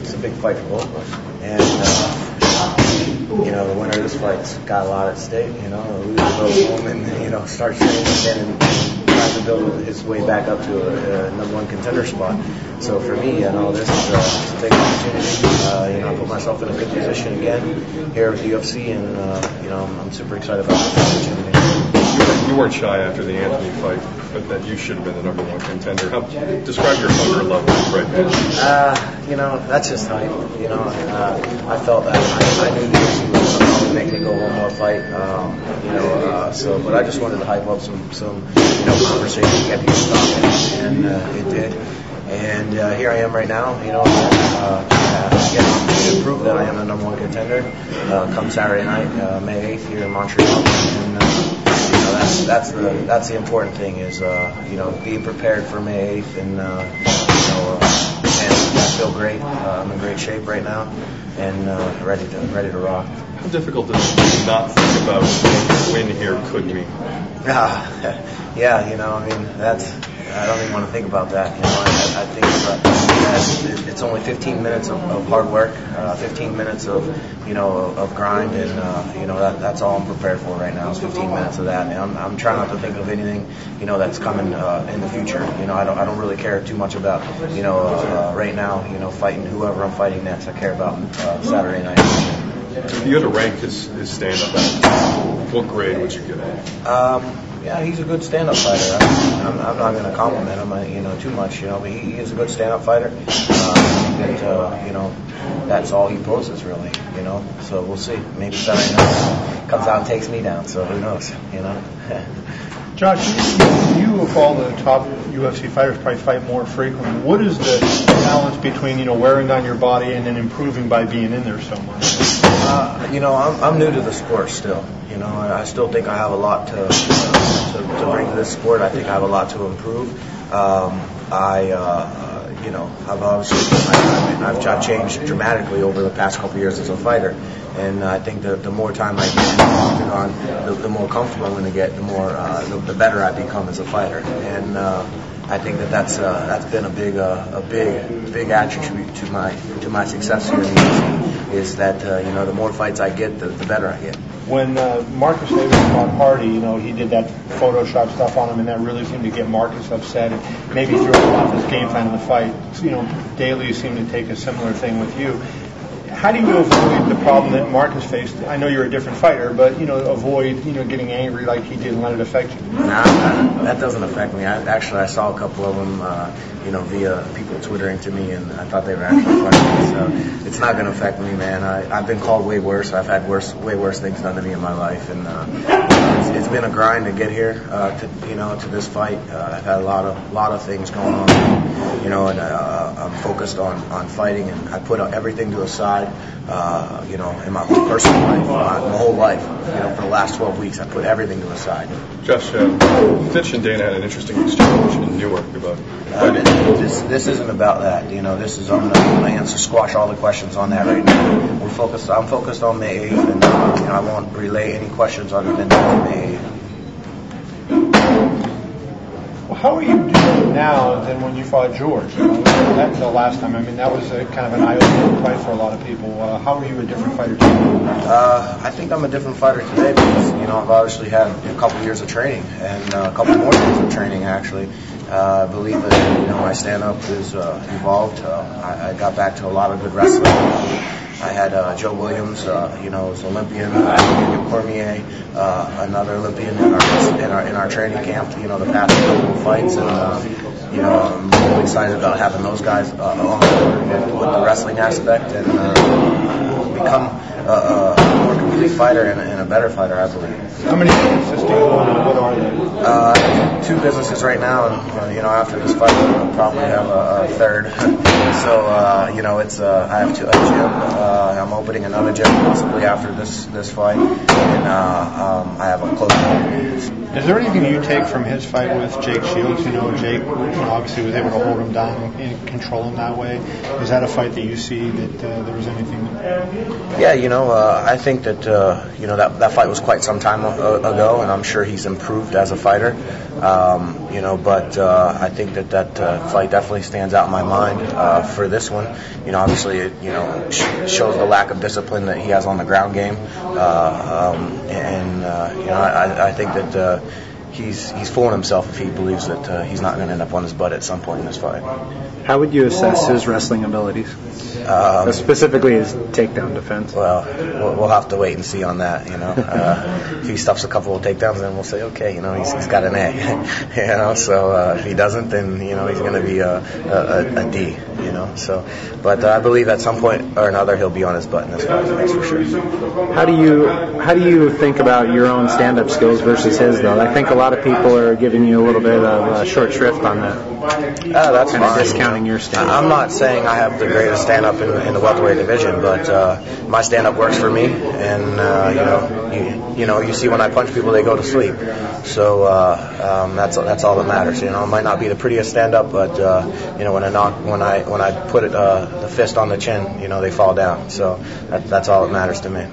It's a big fight for both of us. And, the winner of this fight's got a lot at stake. The loser goes home and, starts training again and tries to build his way back up to a number one contender spot. So for me, this is a big opportunity. I put myself in a good position again here with the UFC, and, I'm super excited about this opportunity. You weren't shy after the Anthony fight, but that you should have been the number one contender. Describe your hunger level right now. That's just hype. I felt that I knew the UFC was making it go one more fight. But I just wanted to hype up some conversation, get people talking, and it did. And here I am right now, getting to prove that I am the number one contender come Saturday night, May 8th here in Montreal. And that's the important thing is being prepared for May 8th, and I feel great. I'm in great shape right now, and ready to rock. How difficult is it to not think about what a win here could mean? I don't even want to think about that. I think it's only 15 minutes of hard work, 15 minutes of grind, and that's all I'm prepared for right now is 15 minutes of that. And I'm trying not to think of anything that's coming in the future. I don't really care too much about right now fighting whoever I'm fighting next. I care about Saturday night. If you had to rank his stand-up, what grade would you give him? He's a good stand-up fighter. I'm not going to compliment him, too much, but he is a good stand-up fighter. That's all he poses, really, So we'll see. Maybe Saturday night comes out and takes me down. So who knows, Josh, you of all the top UFC fighters probably fight more frequently. What is the balance between wearing down your body and then improving by being in there so much? I'm new to the sport still. I still think I have a lot to bring to this sport. I think I have a lot to improve. I've changed dramatically over the past couple of years as a fighter, and I think that the more time I get on, the more comfortable I'm going to get, the better I become as a fighter. And I think that's been a big attribute to my success here in the UFC, is that the more fights I get, the better I get. When Marcus Davis fought Hardy, he did that Photoshop stuff on him, and that really seemed to get Marcus upset and maybe threw him off his game plan in the fight. Daley seemed to take a similar thing with you. How do you avoid the problem that Marcus faced? I know you're a different fighter, but avoid getting angry like he did and let it affect you. Nah, that doesn't affect me. I saw a couple of them, via people twittering to me, and I thought they were actually funny. So it's not going to affect me, man. I've been called way worse. I've had way worse things done to me in my life, and it's been a grind to get here to this fight. I've had a lot of things going on, and I'm focused on fighting, and I put everything to the side. In my personal life, my whole life, for the last 12 weeks, I put everything to the side. Josh, Fitch and Dana had an interesting exchange in Newark about this isn't about that. This is I'm going to squash all the questions on that right now. I'm focused on May 8th, and I won't relay any questions other than May 8th. How are you doing now than when you fought George? That's the last time. That was kind of an eye-opening fight for a lot of people. How are you a different fighter today? I think I'm a different fighter today because, I've obviously had a couple years of training and a couple more years of training, actually. I believe that, my stand-up is evolved. I got back to a lot of good wrestling. I had Joe Williams, was Olympian, Cormier, another Olympian in our training camp, the past couple of fights, and I'm really excited about having those guys on board with the wrestling aspect and become a more complete fighter and a better fighter, I believe. How many businesses do you own and what are they? 2 businesses right now, and after this fight, I'll probably have a third. So I have a gym. I'm opening another gym possibly after this fight, and I have a clothing. Is there anything you take from his fight with Jake Shields? Jake obviously was able to hold him down and control him that way. Was that a fight that you see that there was anything? Yeah, I think that that fight was quite some time ago, and I'm sure he's improved as a fighter. But I think that fight definitely stands out in my mind for this one. Obviously it shows the lack of discipline that he has on the ground game, I think that he's fooling himself if he believes that he's not going to end up on his butt at some point in this fight. How would you assess his wrestling abilities? Specifically his takedown defense. Well, we'll have to wait and see on that. If he stuffs a couple of takedowns, then we'll say, okay, he's got an A. So if he doesn't, then he's going to be a D. So, but I believe at some point or another he'll be on his butt in this fight. That's for sure. How do you think about your own stand-up skills versus his, though? I think a lot of people are giving you a little bit of short shrift on that. That's kind fine. of discounting your stand-up. I'm not saying I have the greatest stand-up in the welterweight division, but my stand-up works for me, and you see when I punch people, they go to sleep. So that's all that matters. It might not be the prettiest stand-up, but when I put the fist on the chin, they fall down. So that's all that matters to me.